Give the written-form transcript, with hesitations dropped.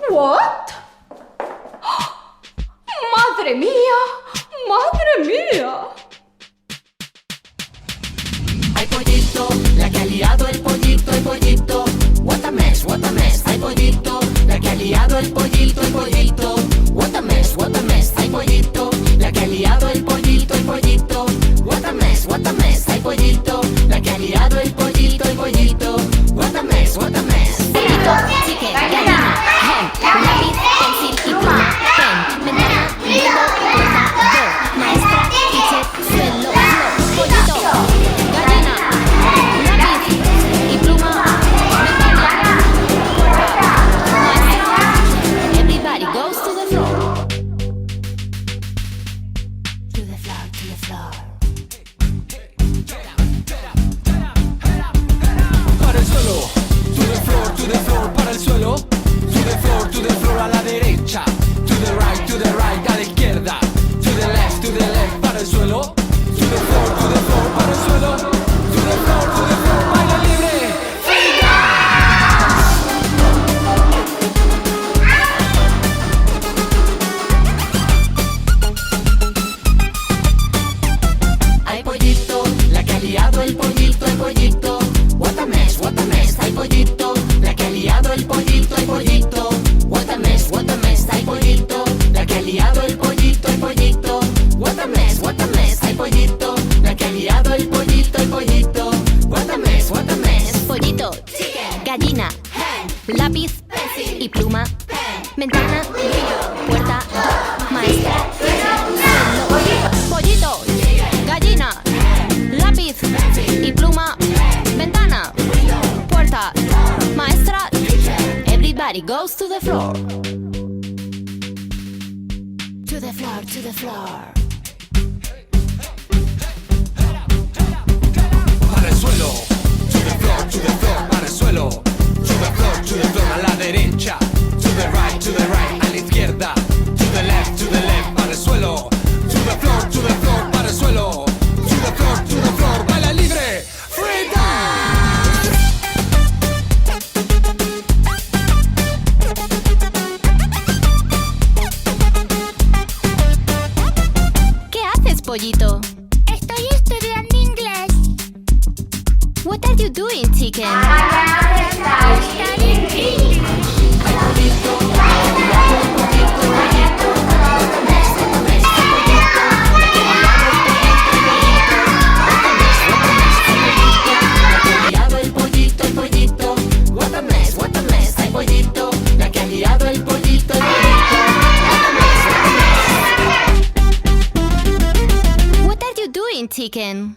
What? ¡Madre mía! ¡Madre mía! Hay pollito, la que ha liado el pollito, el pollito. What a mess, what a mess. Hay pollito, la que ha liado el pollito, el pollito. What a mess, what a mess. Hay pollito, la que ha liado el pollito, el pollito. What a mess, what a mess. Hay pollito, la que ha liado el pollito, el pollito. What a mess, what a mess. Pollito, chicken, gallina, hen, lápiz, pencil y pluma, pen, ventana, dedo, puerta, do, maestra, teacher, suelo, flor. Pollito, gallina, lápiz y pluma, ventana, puerta, maestra. Everybody goes to the floor. To the floor, to the floor. Para el suelo, to the floor, para el suelo, to the floor a la derecha, to the right, a la izquierda, to the left, para el suelo, to the floor, para el suelo, to the floor, baila libre, Hay pollito, la que ha liado el pollito, el pollito. What a mess, what a mess. Hay pollito, la que ha liado el pollito, el pollito. What a mess, what a mess. Hay pollito, la que ha liado el pollito, el pollito. What a mess, what a mess. Hay pollito, la que ha liado el pollito, el pollito. What a mess, what a mess. Pollito, gallina, lápiz y pluma, ventana, puerta, maestra, suelo. Pollito, gallina, lápiz y pluma, ventana, puerta, maestra. Everybody goes to the floor. To the floor, to the floor. para el suelo, to the floor, para el suelo, to the floor a la derecha, to the right, a la izquierda, to the left, para el suelo, to the floor, para el suelo, to the floor, baila libre, freedom. ¿Qué haces, pollito? Estoy estudiando inglés. What are you doing, chicken? Studying English. Hay pollito, la que ha liado el pollito, el pollito. What a mess, what a mess. Hay pollito, la que ha liado el pollito, el pollito. What a mess, what a mess. Hay pollito, la que ha liado el pollito, el pollito. What a mess, what a mess. What are you doing, chicken?